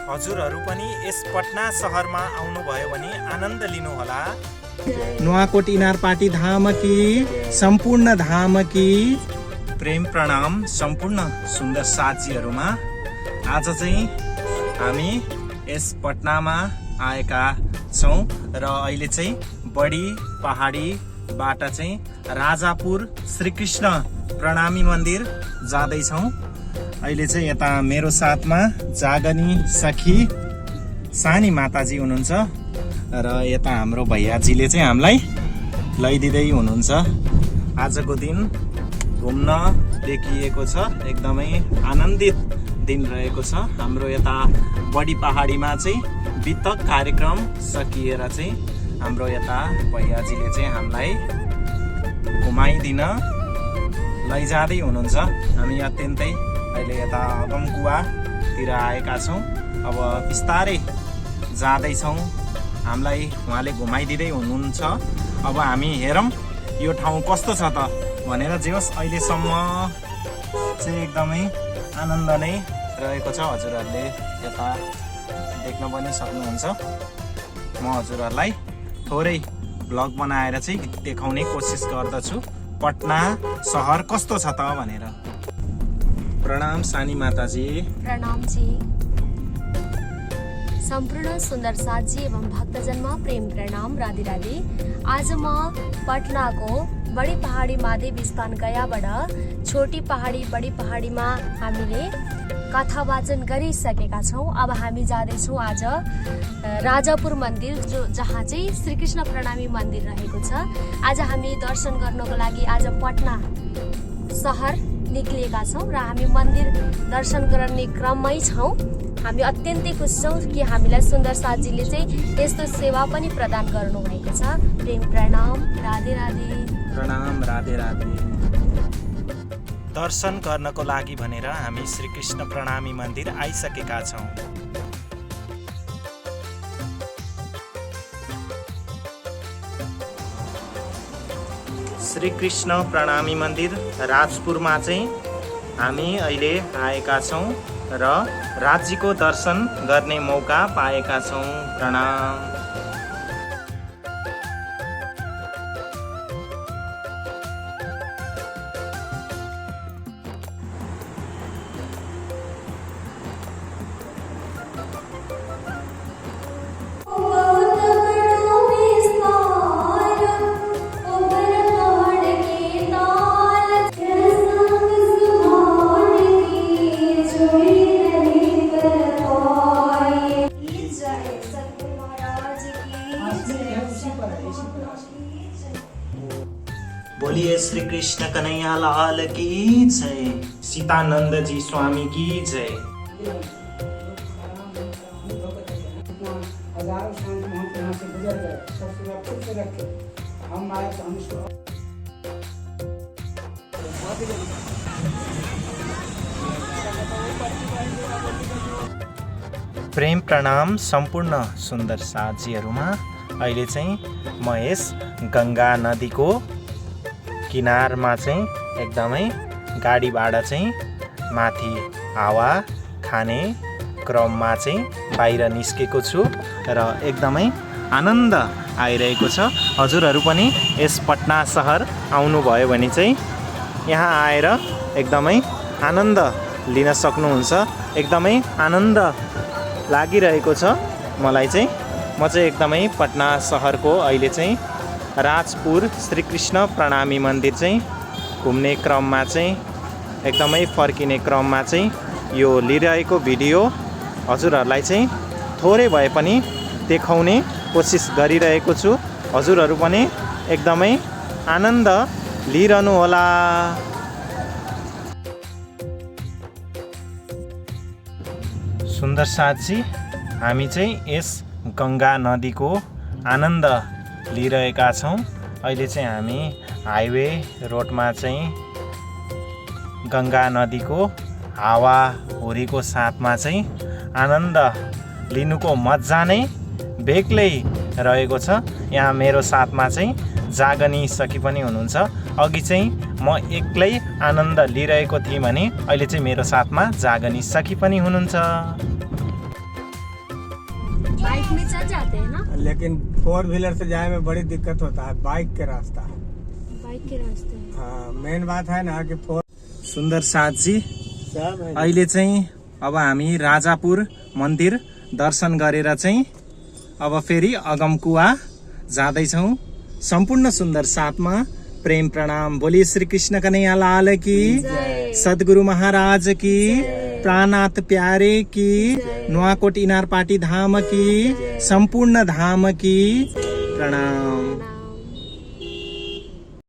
हजुरहरू पनि यस पटना सहरमा आउनुभयो भने आनन्द लिनुहोला। नुवाकोट इनारपाटी धाम की, सम्पूर्ण धाम की। प्रेम प्रणाम सम्पूर्ण सुन्दर साथीहरूमा। आज चाहिँ हामी यस पटनामा आएका छौँ र अहिले चाहिँ बडी पहाडीबाट चाहिँ राजापुर श्रीकृष्ण प्रणामी मन्दिर जाँदैछौँ। अहिले चाहिँ यता मेरो साथमा जागनी सखी सानी माताजी हुनुहुन्छ र यता हाम्रो भैयाजीले चाहिँ हामीलाई लैदिँदै हुनुहुन्छ। आजको दिन घुम्न देखिएको छ, एकदमै आनन्दित दिन रहेको छ। हाम्रो यता बडी पहाडीमा चाहिँ वितक कार्यक्रम सकिएर चाहिँ हाम्रो यता भैयाजीले चाहिँ हामीलाई घुमाइदिन लैजाँदै हुनुहुन्छ। हामी अत्यन्तै अहिले यता अगमकुवातिर आएका छौँ। अब बिस्तारै जाँदैछौँ, हामीलाई उहाँले घुमाइदिँदै हुनुहुन्छ। अब हामी हेरौँ यो ठाउँ कस्तो छ त भनेर। जे होस् अहिलेसम्म चाहिँ एकदमै आनन्द नै रहेको छ। हजुरहरूले यता देख्न पनि सक्नुहुन्छ। म हजुरहरूलाई थोरै भ्लग बनाएर चाहिँ देखाउने कोसिस गर्दछु पटना सहर कस्तो छ त भनेर। प्रणाम सानी माताजी। प्रणाम जी। सम्पूर्ण सुन्दर साथी एवं भक्तजनमा प्रेम प्रणाम, राधे राधे। आज म पटनाको बडी पहाडी महादेव स्थान गयाबाट छोटी पहाडी बडी पहाडीमा हामीले कथा वाचन गरिसकेका छौँ। अब हामी जाँदैछौँ आज राजापुर मन्दिर, जहाँ चाहिँ श्रीकृष्ण प्रणामी मन्दिर रहेको छ। आज हामी दर्शन गर्नको लागि आज पटना सहर निक्लिएका छौँ र हामी मन्दिर दर्शन गर्ने क्रममै छौँ। हामी अत्यन्तै खुसी छौँ कि हामीलाई सुन्दर साथीले चाहिँ यस्तो सेवा पनि प्रदान गर्नुभएको छ। प्रेम प्रणाम, राधे राधे। प्रणाम, राधे राधे। दर्शन गर्नको लागि भनेर हामी श्रीकृष्ण प्रणामी मन्दिर आइसकेका छौँ। श्रीकृष्ण प्रणामी मन्दिर राजपुरमा चाहिँ हामी अहिले आएका छौँ र राज्यको दर्शन गर्ने मौका पाएका छौँ। प्रणाम। बोलिए श्री कृष्ण कन्हैया लाल की जय। सीतानंद जी स्वामी की जय। हजारों संत महंत यहाँ से गुजर गए, सब सुरक्षित से रखे। हम आए तो हम प्रेम प्रणाम सम्पूर्ण सुन्दर साथीहरूमा। अहिले चाहिँ म यस गङ्गा नदीको किनारमा चाहिँ एकदमै गाडीबाट चाहिँ माथि हावा खाने क्रममा चाहिँ बाहिर निस्केको छु र एकदमै आनन्द आइरहेको छ। हजुरहरू पनि यस पटना सहर आउनुभयो भने चाहिँ यहाँ आएर एकदमै आनन्द लिन सक्नुहुन्छ। एकदमै आनन्द लागिरहेको छ मलाई चाहिँ। म चाहिँ एकदमै पटना सहरको अहिले चाहिँ राजपुर श्रीकृष्ण प्रणामी मन्दिर चाहिँ घुम्ने क्रममा चाहिँ एकदमै फर्किने क्रममा चाहिँ यो लिइरहेको भिडियो हजुरहरूलाई चाहिँ थोरै भए पनि देखाउने कोसिस गरिरहेको छु। हजुरहरू पनि एकदमै आनन्द लिइरहनु होला। सुन्दर साथी, हामी चाहिँ यस गङ्गा नदीको आनन्द लिइरहेका छौँ। अहिले चाहिँ हामी हाइवे रोडमा चाहिँ गङ्गा नदीको हावाहुरीको साथमा चाहिँ आनन्द लिनुको मजा नै बेग्लै रहेको छ। यहाँ मेरो साथमा चाहिँ जागनी सखी पनि हुनुहुन्छ। अघि चाहिँ म एक्लै आनन्द लिइरहेको थिएँ भने अहिले चाहिँ मेरो साथमा जागनी सखी पनि हुनुहुन्छ। बाइक में चल जाते हैं ना, लेकिन 4 व्हीलर से जाए में बड़ी दिक्कत होता है, बाइक के रास्ता है। बाइक के रास्ते हैं। हाँ, मेन बात है ना कि 4 सुन्दर साथजी, सब है। अहिले चाहिँ अब हामी राजापुर मन्दिर दर्शन गरेर चाहिँ अब फेरि अगमकुवा जाँदैछौँ। सम्पूर्ण सुन्दर साथमा प्रेम प्रणाम। बोली श्री कृष्ण कन्हैया लाल की, सद्गुरु महाराज की, प्राणनाथ प्यारे की, नुवाकोट इनारपाटी धाम की, सम्पूर्ण धाम की प्रणाम।